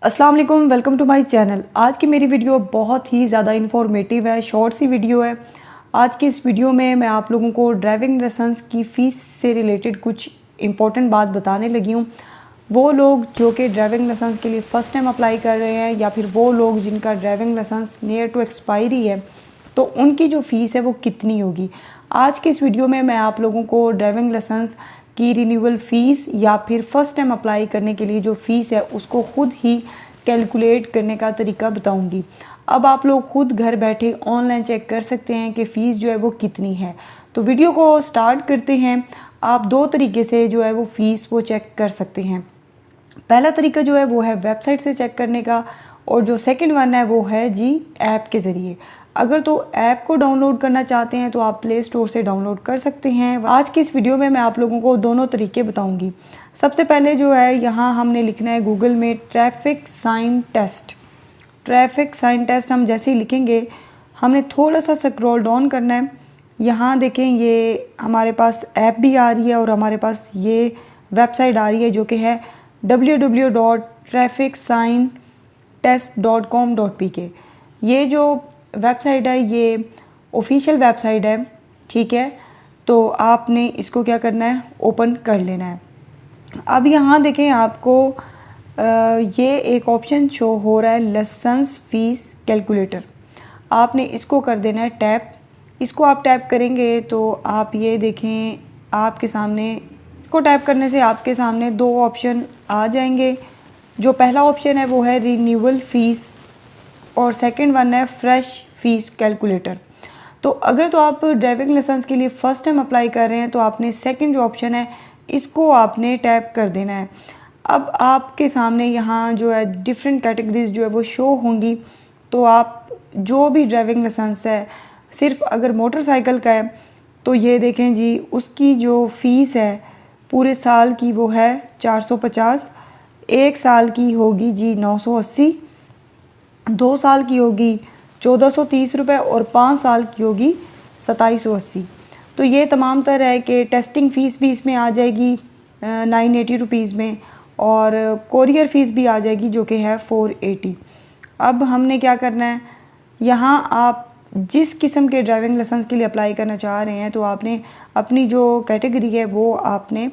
अस्सलाम वालेकुम, welcome to my channel. आज की मेरी वीडियो बहुत ही ज़्यादा इन्फॉर्मेटिव है, शॉर्ट सी वीडियो है। आज की इस वीडियो में मैं आप लोगों को ड्राइविंग लाइसेंस की फ़ीस से रिलेटेड कुछ इम्पोर्टेंट बात बताने लगी हूँ। वो लोग जो कि ड्राइविंग लाइसेंस के लिए फ़र्स्ट टाइम अप्लाई कर रहे हैं या फिर वो लोग जिनका driving licence near to expiry है, तो उनकी जो फ़ीस है वो कितनी होगी। आज के इस वीडियो में मैं आप लोगों को ड्राइविंग लाइसेंस की रिन्यूअल फ़ीस या फिर फ़र्स्ट टाइम अप्लाई करने के लिए जो फ़ीस है उसको ख़ुद ही कैलकुलेट करने का तरीका बताऊंगी। अब आप लोग खुद घर बैठे ऑनलाइन चेक कर सकते हैं कि फ़ीस जो है वो कितनी है। तो वीडियो को स्टार्ट करते हैं। आप दो तरीके से जो है वो फ़ीस वो चेक कर सकते हैं। पहला तरीका जो है वो है वेबसाइट से चेक करने का, और जो सेकंड वन है वो है जी ऐप के ज़रिए। अगर तो ऐप को डाउनलोड करना चाहते हैं तो आप प्ले स्टोर से डाउनलोड कर सकते हैं। आज की इस वीडियो में मैं आप लोगों को दोनों तरीके बताऊंगी। सबसे पहले जो है यहाँ हमने लिखना है गूगल में traffic sign test. Traffic sign test हम जैसे ही लिखेंगे हमने थोड़ा सा स्क्रॉल डाउन करना है। यहाँ देखें ये हमारे पास ऐप भी आ रही है और हमारे पास ये वेबसाइट आ रही है जो कि है www.trafficsigntest.com.pk। ये जो वेबसाइट है ये ऑफिशियल वेबसाइट है, ठीक है। तो आपने इसको क्या करना है, ओपन कर लेना है। अब यहाँ देखें आपको ये एक ऑप्शन शो हो रहा है लाइसेंस फ़ीस कैलकुलेटर। आपने इसको कर देना है टैप। इसको आप टैप करेंगे तो आप ये देखें आपके सामने, इसको टैप करने से आपके सामने दो ऑप्शन आ जाएंगे। जो पहला ऑप्शन है वो है रिन्यूअल फ़ीस और सेकंड वन है फ्रेश फ़ीस कैलकुलेटर। तो अगर तो आप ड्राइविंग लाइसेंस के लिए फ़र्स्ट टाइम अप्लाई कर रहे हैं तो आपने सेकंड जो ऑप्शन है इसको आपने टैप कर देना है। अब आपके सामने यहाँ जो है डिफरेंट कैटेगरीज जो है वो शो होंगी। तो आप जो भी ड्राइविंग लाइसेंस है, सिर्फ अगर मोटरसाइकिल का है तो ये देखें जी उसकी जो फ़ीस है पूरे साल की वो है 450, एक साल की होगी जी 980, 2 साल की होगी 1430 रुपये और 5 साल की होगी 2780। तो ये तमाम तरह है कि टेस्टिंग फ़ीस भी इसमें आ जाएगी 980 रुपीज़ में, और कोरियर फ़ीस भी आ जाएगी जो कि है 480। अब हमने क्या करना है, यहाँ आप जिस किस्म के ड्राइविंग लाइसेंस के लिए अप्लाई करना चाह रहे हैं तो आपने अपनी जो कैटेगरी है वो आपने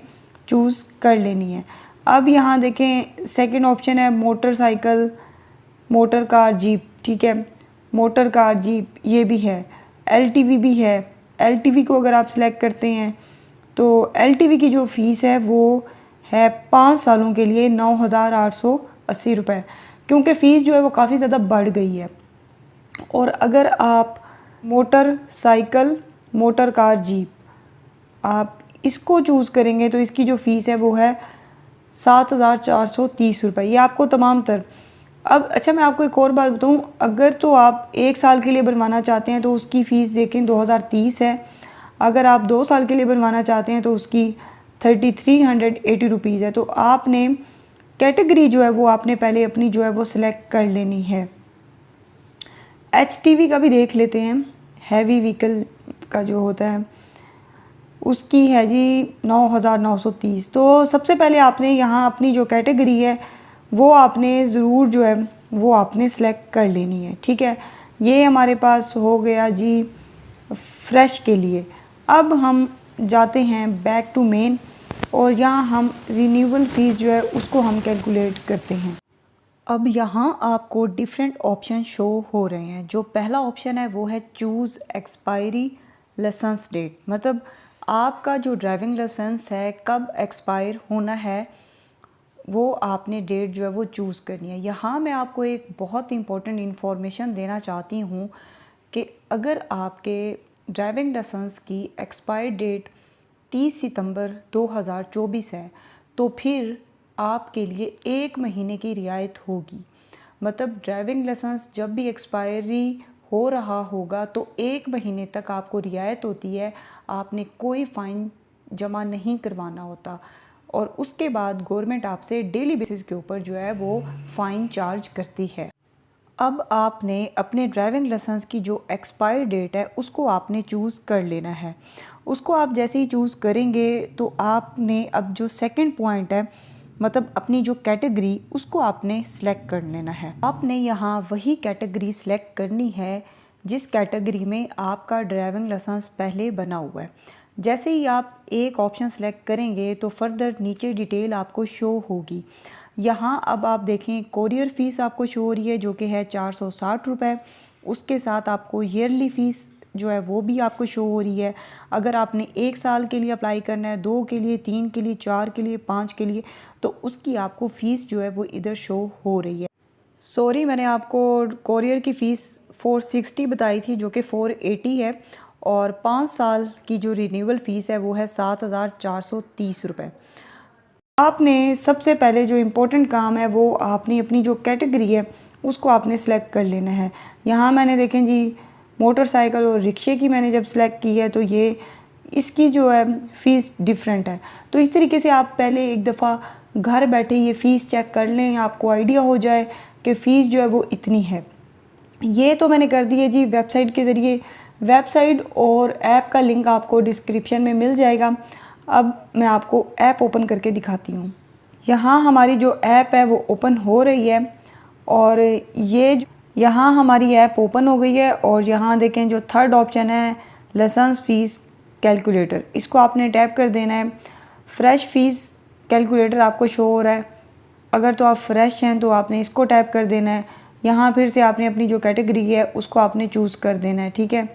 चूज़ कर लेनी है। अब यहाँ देखें सेकंड ऑप्शन है मोटरसाइकिल, मोटर कार, जीप, ठीक है। मोटर कार, जीप ये भी है, एलटीवी भी है। एलटीवी को अगर आप सिलेक्ट करते हैं तो एलटीवी की जो फ़ीस है वो है 5 सालों के लिए 9880 रुपये, क्योंकि फ़ीस जो है वो काफ़ी ज़्यादा बढ़ गई है। और अगर आप motor cycle, motor car, jeep आप इसको चूज़ करेंगे तो इसकी जो फ़ीस है वो है 7430 रुपये। ये आपको तमाम तर। अब अच्छा मैं आपको एक और बात बताऊं, अगर तो आप एक साल के लिए बनवाना चाहते हैं तो उसकी फ़ीस देखें 2030 है। अगर आप 2 साल के लिए बनवाना चाहते हैं तो उसकी 3380 रुपीज़ है। तो आपने कैटेगरी जो है वो आपने पहले अपनी जो है वो सिलेक्ट कर लेनी है। एचटीवी का भी देख लेते हैं, हैवी व्हीकल का जो होता है उसकी है जी 9930। तो सबसे पहले आपने यहाँ अपनी जो कैटेगरी है वो आपने ज़रूर जो है वो आपने सेलेक्ट कर लेनी है, ठीक है। ये हमारे पास हो गया जी फ्रेश के लिए। अब हम जाते हैं बैक टू मेन और यहाँ हम रिन्यूअल फ़ीस जो है उसको हम कैलकुलेट करते हैं। अब यहाँ आपको डिफरेंट ऑप्शन शो हो रहे हैं। जो पहला ऑप्शन है वो है चूज़ एक्सपायरी लाइसेंस डेट, मतलब आपका जो ड्राइविंग लाइसेंस है कब एक्सपायर होना है वो आपने डेट जो है वो चूज़ करनी है। यहाँ मैं आपको एक बहुत इंपॉर्टेंट इन्फॉर्मेशन देना चाहती हूँ कि अगर आपके ड्राइविंग लाइसेंस की एक्सपायर डेट 30 सितंबर 2024 है तो फिर आपके लिए 1 महीने की रियायत होगी। मतलब ड्राइविंग लाइसेंस जब भी एक्सपायरी हो रहा होगा तो 1 महीने तक आपको रियायत होती है, आपने कोई फ़ाइन जमा नहीं करवाना होता। और उसके बाद गवर्नमेंट आपसे डेली बेसिस के ऊपर जो है वो फ़ाइन चार्ज करती है। अब आपने अपने ड्राइविंग लाइसेंस की जो एक्सपायर डेट है उसको आपने चूज़ कर लेना है। उसको आप जैसे ही चूज़ करेंगे तो आपने अब जो सेकंड पॉइंट है मतलब अपनी जो कैटेगरी उसको आपने सिलेक्ट कर लेना है। आपने यहाँ वही कैटेगरी सिलेक्ट करनी है जिस कैटेगरी में आपका ड्राइविंग लाइसेंस पहले बना हुआ है। जैसे ही आप एक ऑप्शन सेलेक्ट करेंगे तो फर्दर नीचे डिटेल आपको शो होगी। यहाँ अब आप देखें कोरियर फ़ीस आपको शो हो रही है जो कि है 460 रुपये। उसके साथ आपको ईयरली फ़ीस जो है वो भी आपको शो हो रही है। अगर आपने 1 साल के लिए अप्लाई करना है, 2 के लिए, 3 के लिए, 4 के लिए, 5 के लिए, तो उसकी आपको फ़ीस जो है वो इधर शो हो रही है। सॉरी, मैंने आपको कोरियर की फ़ीस 460 बताई थी जो कि 480 है, और 5 साल की जो रिन्यूअल फ़ीस है वो है 7430 रुपये। आपने सबसे पहले जो इम्पोर्टेंट काम है वो आपने अपनी जो कैटेगरी है उसको आपने सेलेक्ट कर लेना है। यहाँ मैंने देखें जी मोटरसाइकिल और रिक्शे की मैंने जब सेलेक्ट की है तो ये इसकी जो है फ़ीस डिफरेंट है। तो इस तरीके से आप पहले एक दफ़ा घर बैठे ये फ़ीस चेक कर लें, आपको आइडिया हो जाए कि फ़ीस जो है वो इतनी है। ये तो मैंने कर दी है जी वेबसाइट के ज़रिए। वेबसाइट और ऐप का लिंक आपको डिस्क्रिप्शन में मिल जाएगा। अब मैं आपको ऐप ओपन करके दिखाती हूँ। यहाँ हमारी जो ऐप है वो ओपन हो रही है और यहाँ हमारी ऐप ओपन हो गई है और यहाँ देखें जो थर्ड ऑप्शन है लाइसेंस फ़ीस कैलकुलेटर, इसको आपने टैप कर देना है। फ्रेश फ़ीस कैलकुलेटर आपको शो हो रहा है। अगर तो आप फ्रेश हैं तो आपने इसको टैप कर देना है। यहाँ फिर से आपने अपनी जो कैटेगरी है उसको आपने चूज़ कर देना है, ठीक है।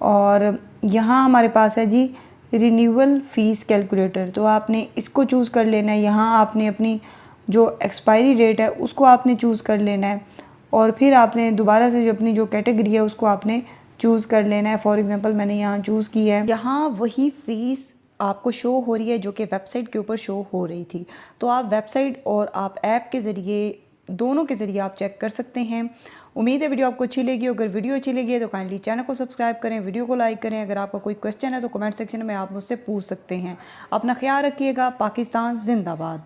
और यहाँ हमारे पास है जी रिन्यूअल फ़ीस कैलकुलेटर, तो आपने इसको चूज़ कर लेना है। यहाँ आपने अपनी जो एक्सपायरी डेट है उसको आपने चूज़ कर लेना है और फिर आपने दोबारा से जो अपनी जो कैटेगरी है उसको आपने चूज़ कर लेना है। फॉर एग्ज़ाम्पल मैंने यहाँ चूज़ की है। यहाँ वही फ़ीस आपको शो हो रही है जो कि वेबसाइट के ऊपर शो हो रही थी। तो आप वेबसाइट और आप ऐप के ज़रिए, दोनों के ज़रिए आप चेक कर सकते हैं। उम्मीद है वीडियो आपको अच्छी लगी। अगर वीडियो अच्छी लगी है तो काइंडली चैनल को सब्सक्राइब करें, वीडियो को लाइक करें। अगर आपका कोई क्वेश्चन है तो कमेंट सेक्शन में आप मुझसे पूछ सकते हैं। अपना ख्याल रखिएगा। पाकिस्तान जिंदाबाद।